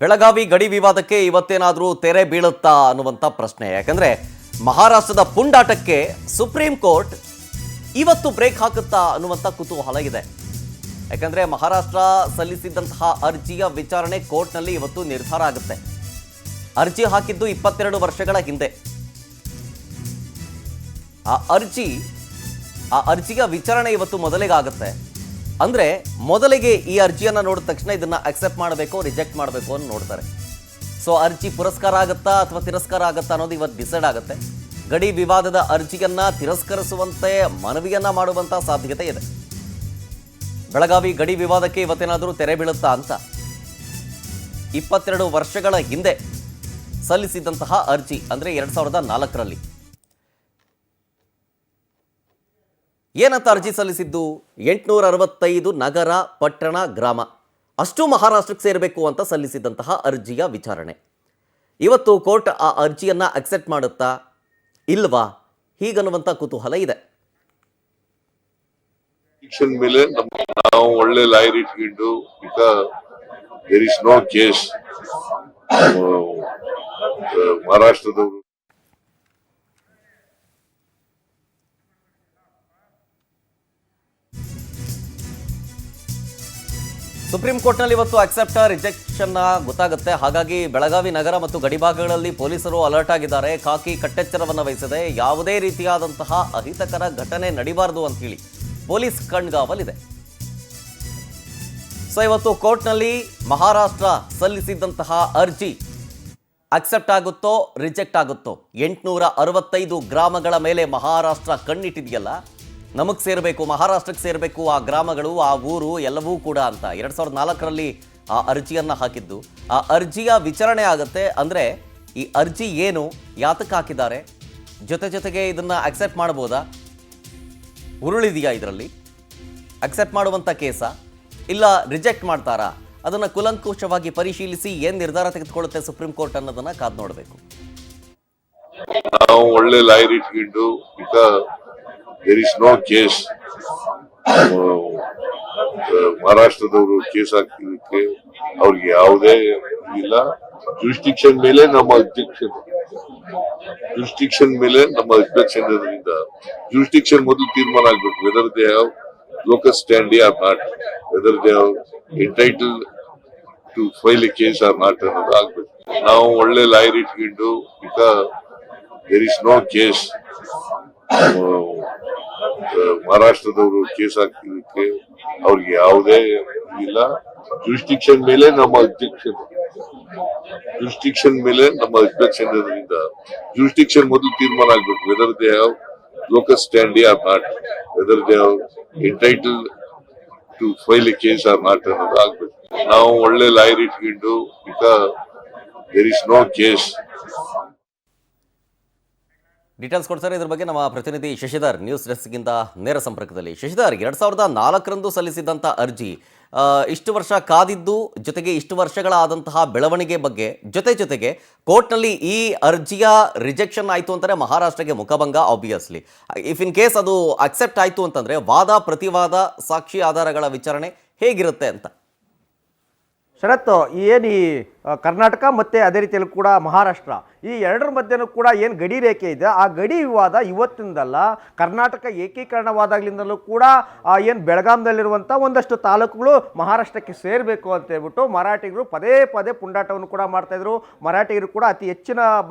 ಬೆಳಗಾವಿ ಗಡಿ ವಿವಾದಕ್ಕೆ ಇವತ್ತೇನಾದರೂ ತೆರೆ ಬೀಳುತ್ತಾ ಅನ್ನುವಂಥ ಪ್ರಶ್ನೆ. ಯಾಕಂದ್ರೆ ಮಹಾರಾಷ್ಟ್ರದ ಪುಂಡಾಟಕ್ಕೆ ಸುಪ್ರೀಂ ಕೋರ್ಟ್ ಇವತ್ತು ಬ್ರೇಕ್ ಹಾಕುತ್ತಾ ಅನ್ನುವಂಥ ಕುತೂಹಲ ಇದೆ. ಯಾಕಂದ್ರೆ ಮಹಾರಾಷ್ಟ್ರ ಸಲ್ಲಿಸಿದಂತಹ ಅರ್ಜಿಯ ವಿಚಾರಣೆ ಕೋರ್ಟ್ನಲ್ಲಿ ಇವತ್ತು ನಿರ್ಧಾರ ಆಗುತ್ತೆ. ಅರ್ಜಿ ಹಾಕಿದ್ದು 22 ವರ್ಷಗಳ ಹಿಂದೆ. ಆ ಅರ್ಜಿಯ ವಿಚಾರಣೆ ಇವತ್ತು ಮೊದಲಿಗಾಗುತ್ತೆ. ಅಂದ್ರೆ ಮೊದಲಿಗೆ ಈ ಅರ್ಜಿಯನ್ನು ನೋಡಿದ ತಕ್ಷಣ ಇದನ್ನ ಅಕ್ಸೆಪ್ಟ್ ಮಾಡಬೇಕು ರಿಜೆಕ್ಟ್ ಮಾಡಬೇಕು ಅಂತ ನೋಡ್ತಾರೆ. ಸೊ ಅರ್ಜಿ ಪುರಸ್ಕಾರ ಆಗುತ್ತಾ ಅಥವಾ ತಿರಸ್ಕಾರ ಆಗುತ್ತಾ ಅನ್ನೋದು ಇವತ್ತು ಡಿಸೈಡ್ ಆಗುತ್ತೆ. ಗಡಿ ವಿವಾದದ ಅರ್ಜಿಯನ್ನ ತಿರಸ್ಕರಿಸುವಂತೆ ಮನವಿಯನ್ನ ಮಾಡುವಂತ ಸಾಧ್ಯತೆ ಇದೆ. ಬೆಳಗಾವಿ ಗಡಿ ವಿವಾದಕ್ಕೆ ಇವತ್ತೇನಾದರೂ ತೆರೆ ಬೀಳುತ್ತಾ ಅಂತ 22 ವರ್ಷಗಳ ಹಿಂದೆ ಸಲ್ಲಿಸಿದಂತಹ ಅರ್ಜಿ ಅಂದ್ರೆ 2004ರಲ್ಲಿ ಏನಂತ ಅರ್ಜಿ ಸಲ್ಲಿಸಿದ್ದು? 865 ನಗರ ಪಟ್ಟಣ ಗ್ರಾಮ ಅಷ್ಟು ಮಹಾರಾಷ್ಟ್ರಕ್ಕೆ ಸೇರಬೇಕು ಅಂತ ಸಲ್ಲಿಸಿದಂತಹ ಅರ್ಜಿಯ ವಿಚಾರಣೆ. ಇವತ್ತು ಕೋರ್ಟ್ ಆ ಅರ್ಜಿಯನ್ನ ಅಕ್ಸೆಪ್ಟ್ ಮಾಡುತ್ತಾ ಇಲ್ವಾ ಹೀಗನ್ನುವಂಥ ಕುತೂಹಲ ಇದೆ. ಮೇಲೆ ನಾವು ಒಳ್ಳೆ ಲಾಯರ್ ಇಟ್ಕೊಂಡು ಈಗ ದೇರ್ ಇಸ್ ನೋ ಕೇಸ್ ಮಹಾರಾಷ್ಟ್ರದವರು ಸುಪ್ರೀಂ ಕೋರ್ಟ್ನಲ್ಲಿ ಇವತ್ತು ಅಕ್ಸೆಪ್ಟ್ ರಿಜೆಕ್ಷನ್ ಗೊತ್ತಾಗುತ್ತೆ. ಹಾಗಾಗಿ ಬೆಳಗಾವಿ ನಗರ ಮತ್ತು ಗಡಿಭಾಗಗಳಲ್ಲಿ ಪೊಲೀಸರು ಅಲರ್ಟ್ ಆಗಿದ್ದಾರೆ. ಖಾಕಿ ಕಟ್ಟೆಚ್ಚರವನ್ನು ವಹಿಸಿದೆ. ಯಾವುದೇ ರೀತಿಯಾದಂತಹ ಅಹಿತಕರ ಘಟನೆ ನಡಿಬಾರದು ಅಂತ ಹೇಳಿ ಪೊಲೀಸ್ ಕಣ್ಗಾವಲಿದೆ. ಸೊ ಇವತ್ತು ಕೋರ್ಟ್ನಲ್ಲಿ ಮಹಾರಾಷ್ಟ್ರ ಸಲ್ಲಿಸಿದಂತಹ ಅರ್ಜಿ ಅಕ್ಸೆಪ್ಟ್ ಆಗುತ್ತೋ ರಿಜೆಕ್ಟ್ ಆಗುತ್ತೋ? 865 ಗ್ರಾಮಗಳ ಮೇಲೆ ಮಹಾರಾಷ್ಟ್ರ ಕಣ್ಣಿಟ್ಟಿದೆಯಲ್ಲ, ನಮಗೆ ಸೇರಬೇಕು, ಮಹಾರಾಷ್ಟ್ರಕ್ಕೆ ಸೇರಬೇಕು ಆ ಗ್ರಾಮಗಳು, ಆ ಊರು ಎಲ್ಲವೂ ಕೂಡ ಅಂತ 2004ರಲ್ಲಿ ಆ ಅರ್ಜಿಯನ್ನು ಹಾಕಿದ್ದು. ಆ ಅರ್ಜಿಯ ವಿಚಾರಣೆ ಆಗುತ್ತೆ. ಅಂದರೆ ಈ ಅರ್ಜಿ ಏನು, ಯಾತಕ್ಕೆ ಹಾಕಿದ್ದಾರೆ, ಜೊತೆಗೆ ಇದನ್ನು ಅಕ್ಸೆಪ್ಟ್ ಮಾಡ್ಬೋದಾ, ಉರುಳಿದೆಯಾ, ಇದರಲ್ಲಿ ಅಕ್ಸೆಪ್ಟ್ ಮಾಡುವಂಥ ಕೇಸಾ ಇಲ್ಲ ರಿಜೆಕ್ಟ್ ಮಾಡ್ತಾರಾ, ಅದನ್ನು ಕುಲಂಕುಷವಾಗಿ ಪರಿಶೀಲಿಸಿ ಏನು ನಿರ್ಧಾರ ತೆಗೆದುಕೊಳ್ಳುತ್ತೆ ಸುಪ್ರೀಂ ಕೋರ್ಟ್ ಅನ್ನೋದನ್ನು ಕಾದು ನೋಡಬೇಕು. ನಾವು ಒಳ್ಳೆ ಲಾಯರ್ ಇಟ್ಕೊಂಡು ಈಗ ದೇರ್ ಇಸ್ ನೋ ಕೇಸ್ ಮಹಾರಾಷ್ಟ್ರದವರು ಕೇಸ್ ಹಾಕಿದಕ್ಕೆ ಅವ್ರಿಗೆ ಯಾವುದೇ ಇಲ್ಲ. ಜುರಿಸ್ಟಿಕ್ಷನ್ ಮೇಲೆ ನಮ್ಮ ಅಬ್ಜೆಕ್ಷನ್ ಇರೋದ್ರಿಂದ ಜುರಿಸ್ಟಿಕ್ಷನ್ ಮೊದಲು ತೀರ್ಮಾನ ಆಗ್ಬೇಕು. Whether they have locus standi or not, whether they have entitle to file a case or not ಅನ್ನೋದು ಆಗ್ಬೇಕು. ನಾವು ಒಳ್ಳೆ ಲಾಯರ್ ಇಟ್ಕೊಂಡು ಈಗ ದೇರ್ ಇಸ್ ನೋ ಕೇಸ್ ಮಹಾರಾಷ್ಟ್ರದವರು ಕೇಸ್ ಹಾಕಿದಕ್ಕೆ ಅವ್ರಿಗೆ ಯಾವುದೇ ಇಲ್ಲ. ಜುರಿಸ್ಟಿಕ್ಷನ್ ಮೇಲೆ ನಮ್ಮ ಅಬ್ಜೆಕ್ಷನ್ ಇರೋದ್ರಿಂದ ಜುರಿಸ್ಟಿಕ್ಷನ್ ಮೊದಲು ತೀರ್ಮಾನ ಆಗ್ಬೇಕು. Whether they have locus standi or not, whether they have entitle to file a case or not ಅನ್ನೋದು ಆಗ್ಬೇಕು. ನಾವು ಒಳ್ಳೆ ಲಾಯರ್ ಇಟ್ಕೊಂಡು ಈಗ there is no case. Details ಕೊಡ್ತಾರೆ ಇದ್ರ ಬಗ್ಗೆ ನಮ್ಮ ಪ್ರತಿನಿಧಿ ಶಶಿಧರ್ ನ್ಯೂಸ್ ಡೆಸ್ಕ್ಗಿಂತ ನೇರ ಸಂಪರ್ಕದಲ್ಲಿ. ಶಶಿಧರ್, 2004ರಂದು ಸಲ್ಲಿಸಿದಂಥ ಅರ್ಜಿ ಇಷ್ಟು ವರ್ಷ ಕಾದಿದ್ದು, ಜೊತೆಗೆ ಇಷ್ಟು ವರ್ಷಗಳಾದಂತಹ ಬೆಳವಣಿಗೆ ಬಗ್ಗೆ ಜೊತೆಗೆ ಕೋರ್ಟ್ನಲ್ಲಿ ಈ ಅರ್ಜಿಯ ರಿಜೆಕ್ಷನ್ ಆಯಿತು ಅಂತಂದರೆ ಮಹಾರಾಷ್ಟ್ರಕ್ಕೆ ಮುಖಭಂಗ ಆಬ್ವಿಯಸ್ಲಿ. ಇಫ್ ಇನ್ ಕೇಸ್ ಅದು ಅಕ್ಸೆಪ್ಟ್ ಆಯಿತು ಅಂತಂದರೆ ವಾದ ಪ್ರತಿವಾದ ಸಾಕ್ಷಿ ಆಧಾರಗಳ ವಿಚಾರಣೆ ಹೇಗಿರುತ್ತೆ ಅಂತ? ಶರತ್, ಏನು ಈ ಕರ್ನಾಟಕ ಮತ್ತು ಅದೇ ರೀತಿಯಲ್ಲಿ ಕೂಡ ಮಹಾರಾಷ್ಟ್ರ ಈ ಎರಡರ ಮಧ್ಯೆನೂ ಕೂಡ ಏನು ಗಡಿ ರೇಖೆ ಇದೆ, ಆ ಗಡಿ ವಿವಾದ ಇವತ್ತಿಂದಲ್ಲ, ಕರ್ನಾಟಕ ಏಕೀಕರಣವಾದಾಗಲಿಂದಲೂ ಕೂಡ ಏನು ಬೆಳಗಾಂದಲ್ಲಿರುವಂಥ ಒಂದಷ್ಟು ತಾಲೂಕುಗಳು ಮಹಾರಾಷ್ಟ್ರಕ್ಕೆ ಸೇರಬೇಕು ಅಂತ ಹೇಳ್ಬಿಟ್ಟು ಮರಾಠಿಗರು ಪದೇ ಪುಂಡಾಟವನ್ನು ಕೂಡ ಮಾಡ್ತಾಯಿದ್ರು. ಮರಾಠಿಗರು ಕೂಡ ಅತಿ ಹೆಚ್ಚಿನ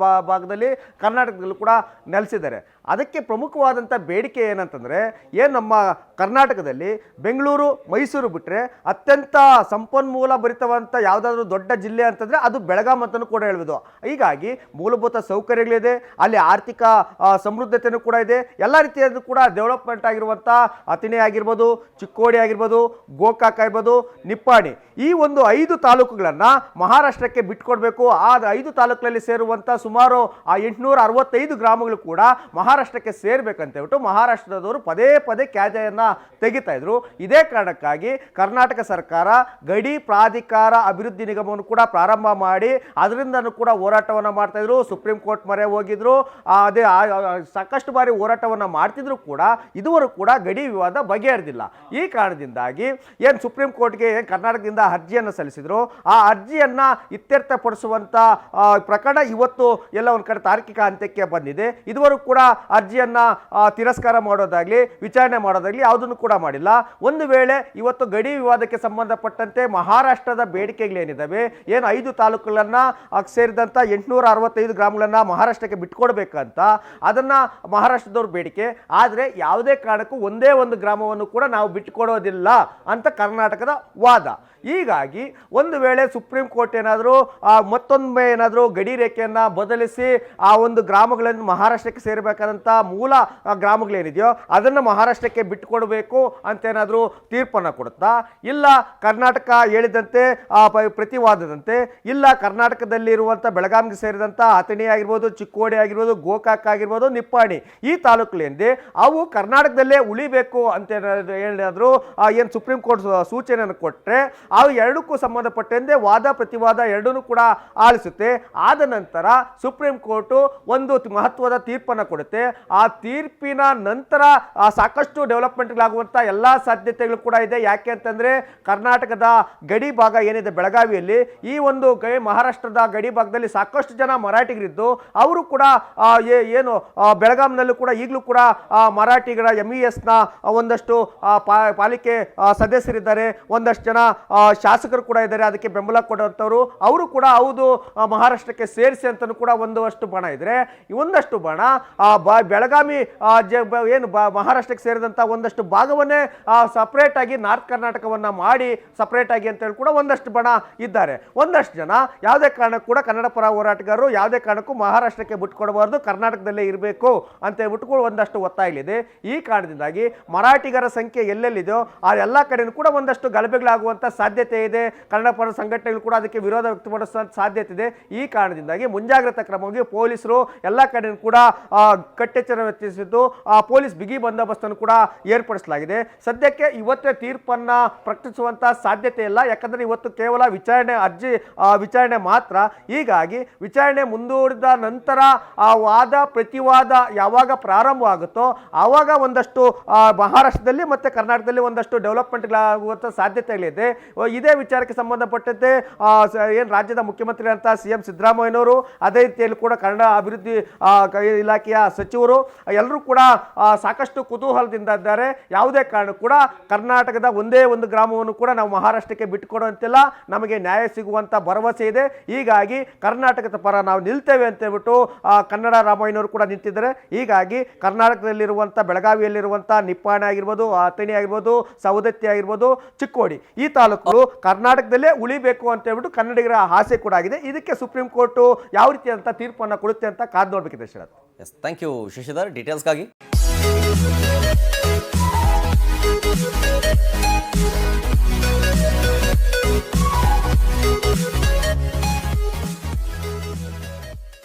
ಭಾಗದಲ್ಲಿ ಕರ್ನಾಟಕದಲ್ಲೂ ಕೂಡ ನೆಲೆಸಿದ್ದಾರೆ. ಅದಕ್ಕೆ ಪ್ರಮುಖವಾದಂಥ ಬೇಡಿಕೆ ಏನಂತಂದರೆ, ಏನು ನಮ್ಮ ಕರ್ನಾಟಕದಲ್ಲಿ ಬೆಂಗಳೂರು ಮೈಸೂರು ಬಿಟ್ಟರೆ ಅತ್ಯಂತ ಸಂಪನ್ಮೂಲ ಭರಿತವಂಥ ಯಾವುದಾದ್ರೂ ದೊಡ್ಡ ಜಿಲ್ಲೆ ಅಂತಂದರೆ ಅದು ಬೆಳಗಾಂ ಅಂತಲೂ ಕೂಡ ಹೇಳ್ಬೋದು. ಹೀಗಾಗಿ ಮೂಲಭೂತ ಸೌಕರ್ಯಗಳಿದೆ, ಅಲ್ಲಿ ಆರ್ಥಿಕ ಸಮೃದ್ಧತೆಯೂ ಕೂಡ ಇದೆ, ಎಲ್ಲ ರೀತಿಯದ್ದು ಕೂಡ ಡೆವಲಪ್ಮೆಂಟ್ ಆಗಿರುವಂಥ ಅಥಣಿ ಆಗಿರ್ಬೋದು, ಚಿಕ್ಕೋಡಿ ಆಗಿರ್ಬೋದು, ಗೋಕಾಕ್ ಆಗಿರ್ಬೋದು, ನಿಪ್ಪಾಣಿ, ಈ ಒಂದು 5 ತಾಲೂಕುಗಳನ್ನು ಮಹಾರಾಷ್ಟ್ರಕ್ಕೆ ಬಿಟ್ಕೊಡ್ಬೇಕು. ಆ 5 ತಾಲೂಕುಗಳಲ್ಲಿ ಸೇರುವಂಥ ಸುಮಾರು 865 ಗ್ರಾಮಗಳು ಕೂಡ ಮಹಾರಾಷ್ಟ್ರಕ್ಕೆ ಸೇರ್ಬೇಕಂತ ಹೇಳ್ಬಿಟ್ಟು ಮಹಾರಾಷ್ಟ್ರದವರು ಪದೇ ಕ್ಯಾಜೆಯನ್ನು ತೆಗಿತಾ ಇದ್ರು. ಇದೇ ಕಾರಣಕ್ಕಾಗಿ ಕರ್ನಾಟಕ ಸರ್ಕಾರ ಗಡಿ ಪ್ರಾಧಿಕಾರ ಅಭಿವೃದ್ಧಿ ನಿಗಮವನ್ನು ಕೂಡ ಪ್ರಾರಂಭ ಪ್ರಾರಂಭ ಮಾಡಿ ಅದರಿಂದನೂ ಕೂಡ ಹೋರಾಟವನ್ನು ಮಾಡ್ತಾ ಇದ್ರು. ಸುಪ್ರೀಂ ಕೋರ್ಟ್ ಮೊರೆ ಹೋಗಿದ್ರು. ಸಾಕಷ್ಟು ಬಾರಿ ಹೋರಾಟವನ್ನು ಮಾಡ್ತಿದ್ರು ಕೂಡ ಇದುವರೆಗೂ ಕೂಡ ಗಡಿ ವಿವಾದ ಬಗೆಹರಿದಿಲ್ಲ. ಈ ಕಾರಣದಿಂದಾಗಿ ಏನು ಸುಪ್ರೀಂ ಕೋರ್ಟ್ಗೆ ಕರ್ನಾಟಕದಿಂದ ಅರ್ಜಿಯನ್ನು ಸಲ್ಲಿಸಿದ್ರು, ಆ ಅರ್ಜಿಯನ್ನ ಇತ್ಯರ್ಥಪಡಿಸುವಂತ ಪ್ರಕರಣ ಇವತ್ತು ಎಲ್ಲ ಒಂದು ಕಡೆ ತಾರ್ಕಿಕ ಅಂತ್ಯಕ್ಕೆ ಬಂದಿದೆ. ಇದುವರೆಗೂ ಕೂಡ ಅರ್ಜಿಯನ್ನ ತಿರಸ್ಕಾರ ಮಾಡೋದಾಗ್ಲಿ ವಿಚಾರಣೆ ಮಾಡೋದಾಗ್ಲಿ ಯಾವುದನ್ನು ಕೂಡ ಮಾಡಿಲ್ಲ. ಒಂದು ವೇಳೆ ಇವತ್ತು ಗಡಿ ವಿವಾದಕ್ಕೆ ಸಂಬಂಧಪಟ್ಟಂತೆ ಮಹಾರಾಷ್ಟ್ರದ ಬೇಡಿಕೆಗಳೇನಿದ್ದಾವೆ, ಏನು 5 ತಾಲೂಕುಗಳನ್ನ ಸೇರಿದಂತ 865 ಗ್ರಾಮಗಳನ್ನ ಮಹಾರಾಷ್ಟ್ರಕ್ಕೆ ಬಿಟ್ಕೊಡ್ಬೇಕಂತ ಅದನ್ನ ಮಹಾರಾಷ್ಟ್ರದವ್ರ ಬೇಡಿಕೆ. ಆದರೆ ಯಾವುದೇ ಕಾರಣಕ್ಕೂ ಒಂದೇ ಒಂದು ಗ್ರಾಮವನ್ನು ಕೂಡ ನಾವು ಬಿಟ್ಟುಕೊಡೋದಿಲ್ಲ ಅಂತ ಕರ್ನಾಟಕದ ವಾದ. ಹೀಗಾಗಿ ಒಂದು ವೇಳೆ ಸುಪ್ರೀಂ ಕೋರ್ಟ್ ಏನಾದರೂ ಮತ್ತೊಮ್ಮೆ ಏನಾದರೂ ಗಡಿ ರೇಖೆಯನ್ನು ಬದಲಿಸಿ ಆ ಒಂದು ಗ್ರಾಮಗಳನ್ನು ಮಹಾರಾಷ್ಟ್ರಕ್ಕೆ ಸೇರಬೇಕಾದಂಥ ಮೂಲ ಗ್ರಾಮಗಳೇನಿದೆಯೋ ಅದನ್ನು ಮಹಾರಾಷ್ಟ್ರಕ್ಕೆ ಬಿಟ್ಟುಕೊಡಬೇಕು ಅಂತೇನಾದರೂ ತೀರ್ಪನ್ನು ಕೊಡುತ್ತಾ, ಇಲ್ಲ ಕರ್ನಾಟಕ ಹೇಳಿದಂತೆ ಪ್ರತಿವಾದದಂತೆ, ಇಲ್ಲ ಕರ್ನಾಟಕದಲ್ಲಿರುವಂಥ ಬೆಳಗಾವಿಗೆ ಸೇರಿದಂಥ ಅಥಣಿ ಆಗಿರ್ಬೋದು, ಚಿಕ್ಕೋಡಿ ಆಗಿರ್ಬೋದು, ಗೋಕಾಕ್ ಆಗಿರ್ಬೋದು, ನಿಪ್ಪಾಣಿ ಈ ತಾಲೂಕುಗಳೇನಿದೆ ಅವು ಕರ್ನಾಟಕದಲ್ಲೇ ಉಳಿಬೇಕು ಅಂತ ಏನಾದರೂ ಏನು ಸುಪ್ರೀಂ ಕೋರ್ಟ್ ಸೂಚನೆಯನ್ನು ಕೊಟ್ಟರೆ ಅವು ಎರಡಕ್ಕೂ ಸಂಬಂಧಪಟ್ಟಂತೆ ವಾದ ಪ್ರತಿವಾದ ಎರಡೂ ಕೂಡ ಆಲಿಸುತ್ತೆ. ಆದ ನಂತರ ಸುಪ್ರೀಂ ಕೋರ್ಟು ಒಂದು ಮಹತ್ವದ ತೀರ್ಪನ್ನು ಕೊಡುತ್ತೆ. ಆ ತೀರ್ಪಿನ ನಂತರ ಸಾಕಷ್ಟು ಡೆವಲಪ್ಮೆಂಟ್ಗಳಾಗುವಂಥ ಎಲ್ಲ ಸಾಧ್ಯತೆಗಳು ಕೂಡ ಇದೆ. ಯಾಕೆ ಅಂತಂದರೆ ಕರ್ನಾಟಕದ ಗಡಿ ಭಾಗ ಏನಿದೆ ಬೆಳಗಾವಿಯಲ್ಲಿ, ಈ ಒಂದು ಮಹಾರಾಷ್ಟ್ರದ ಗಡಿ ಭಾಗದಲ್ಲಿ ಸಾಕಷ್ಟು ಜನ ಮರಾಠಿಗರಿದ್ದು ಅವರು ಕೂಡ ಏನು ಬೆಳಗಾಂನಲ್ಲೂ ಕೂಡ ಈಗಲೂ ಕೂಡ ಮರಾಠಿಗರ MESನ ಒಂದಷ್ಟು ಪಾಲಿಕೆ ಸದಸ್ಯರಿದ್ದಾರೆ, ಒಂದಷ್ಟು ಜನ ಶಾಸಕರು ಕೂಡ ಇದ್ದಾರೆ, ಅದಕ್ಕೆ ಬೆಂಬಲ ಕೊಡುವಂಥವ್ರು. ಅವರು ಕೂಡ ಹೌದು ಮಹಾರಾಷ್ಟ್ರಕ್ಕೆ ಸೇರಿಸಿ ಅಂತಲೂ ಕೂಡ ಒಂದಷ್ಟು ಬಣ ಇದ್ರೆ, ಒಂದಷ್ಟು ಬಣ ಬೆಳಗಾವಿ ಏನು ಮಹಾರಾಷ್ಟ್ರಕ್ಕೆ ಸೇರಿದಂಥ ಒಂದಷ್ಟು ಭಾಗವನ್ನೇ ಸಪ್ರೇಟ್ ಆಗಿ ನಾರ್ತ್ ಕರ್ನಾಟಕವನ್ನ ಮಾಡಿ ಸಪ್ರೇಟ್ ಆಗಿ ಅಂತ ಹೇಳಿ ಕೂಡ ಒಂದಷ್ಟು ಬಣ ಇದ್ದಾರೆ. ಒಂದಷ್ಟು ಜನ ಯಾವುದೇ ಕಾರಣಕ್ಕೂ ಕೂಡ ಕನ್ನಡ ಪರ ಹೋರಾಟಗಾರರು ಯಾವುದೇ ಕಾರಣಕ್ಕೂ ಮಹಾರಾಷ್ಟ್ರಕ್ಕೆ ಬಿಟ್ಕೊಡಬಾರ್ದು, ಕರ್ನಾಟಕದಲ್ಲೇ ಇರಬೇಕು ಅಂತ ಹೇಳ್ಬಿಟ್ಟು ಒಂದಷ್ಟು ಒತ್ತಾಯಗಳಿದೆ. ಈ ಕಾರಣದಿಂದಾಗಿ ಮರಾಠಿಗರ ಸಂಖ್ಯೆ ಎಲ್ಲೆಲ್ಲಿದೆಯೋ ಆ ಎಲ್ಲ ಕಡೆಯೂ ಕೂಡ ಒಂದಷ್ಟು ಗಲಭೆಗಳಾಗುವಂಥ ಸಾಧ್ಯತೆ ಇದೆ. ಕನ್ನಡ ಪರ ಸಂಘಟನೆಗಳು ಕೂಡ ಅದಕ್ಕೆ ವಿರೋಧ ವ್ಯಕ್ತಪಡಿಸುವ ಸಾಧ್ಯತೆ ಇದೆ. ಈ ಕಾರಣದಿಂದಾಗಿ ಮುಂಜಾಗ್ರತಾ ಕ್ರಮವಾಗಿ ಪೊಲೀಸರು ಎಲ್ಲ ಕಡೆಯೂ ಕೂಡ ಕಟ್ಟೆಚ್ಚರ ವ್ಯಕ್ತಿಸಿದ್ದು ಪೊಲೀಸ್ ಬಿಗಿ ಬಂದೋಬಸ್ತನ್ನು ಕೂಡ ಏರ್ಪಡಿಸಲಾಗಿದೆ. ಸದ್ಯಕ್ಕೆ ಇವತ್ತೇ ತೀರ್ಪನ್ನ ಪ್ರಕಟಿಸುವಂತಹ ಸಾಧ್ಯತೆ ಇಲ್ಲ. ಯಾಕಂದ್ರೆ ಇವತ್ತು ಕೇವಲ ವಿಚಾರಣೆ ಮಾತ್ರ. ಹೀಗಾಗಿ ವಿಚಾರಣೆ ಮುಂದೂಡಿದ ನಂತರ ಆ ವಾದ ಪ್ರತಿವಾದ ಯಾವಾಗ ಪ್ರಾರಂಭವಾಗುತ್ತೋ ಆವಾಗ ಒಂದಷ್ಟು ಮಹಾರಾಷ್ಟ್ರದಲ್ಲಿ ಮತ್ತೆ ಕರ್ನಾಟಕದಲ್ಲಿ ಒಂದಷ್ಟು ಡೆವಲಪ್ಮೆಂಟ್ಗಳಾಗುವಂಥ ಸಾಧ್ಯತೆಗಳಿದೆ. ಇದೇ ವಿಚಾರಕ್ಕೆ ಸಂಬಂಧಪಟ್ಟಂತೆ ಏನು ರಾಜ್ಯದ ಮುಖ್ಯಮಂತ್ರಿ ಅಂತ CM ಸಿದ್ದರಾಮಯ್ಯನವರು, ಅದೇ ರೀತಿಯಲ್ಲಿ ಕೂಡ ಕನ್ನಡ ಅಭಿವೃದ್ಧಿ ಇಲಾಖೆಯ ಸಚಿವರು ಎಲ್ಲರೂ ಕೂಡ ಸಾಕಷ್ಟು ಕುತೂಹಲದಿಂದ ಇದ್ದಾರೆ. ಯಾವುದೇ ಕಾರಣ ಕೂಡ ಕರ್ನಾಟಕದ ಒಂದೇ ಒಂದು ಗ್ರಾಮವನ್ನು ಕೂಡ ನಾವು ಮಹಾರಾಷ್ಟ್ರಕ್ಕೆ ಬಿಟ್ಟುಕೊಡುವಂತಿಲ್ಲ, ನಮಗೆ ನ್ಯಾಯ ಸಿಗುವಂತ ಭರವಸೆ ಇದೆ. ಹೀಗಾಗಿ ಕರ್ನಾಟಕದ ಪರ ನಾವು ನಿಲ್ತೇವೆ ಅಂತ ಹೇಳ್ಬಿಟ್ಟು ಕನ್ನಡ ರಾಮಯ್ಯನವರು ಕೂಡ ನಿಂತಿದ್ದಾರೆ. ಹೀಗಾಗಿ ಕರ್ನಾಟಕದಲ್ಲಿರುವಂಥ ಬೆಳಗಾವಿಯಲ್ಲಿರುವಂಥ ನಿಪ್ಪಾಣಿ ಆಗಿರ್ಬೋದು, ಅಥಣಿ ಆಗಿರ್ಬೋದು, ಸವದತ್ತಿ ಆಗಿರ್ಬೋದು, ಚಿಕ್ಕೋಡಿ ಈ ತಾಲೂಕುಗಳು ಕರ್ನಾಟಕದಲ್ಲೇ ಉಳಿಬೇಕು ಅಂತ ಹೇಳ್ಬಿಟ್ಟು ಕನ್ನಡಿಗರ ಆಸೆ ಕೂಡ ಆಗಿದೆ. ಇದಕ್ಕೆ ಸುಪ್ರೀಂ ಕೋರ್ಟ್ ಯಾವ ರೀತಿಯಾದಂಥ ತೀರ್ಪನ್ನು ಕೊಡುತ್ತೆ ಅಂತ ಕಾದು ನೋಡಬೇಕಿದೆ Sharath. Yes, thank you Shashidhar ಡೀಟೇಲ್ಸ್ಗಾಗಿ.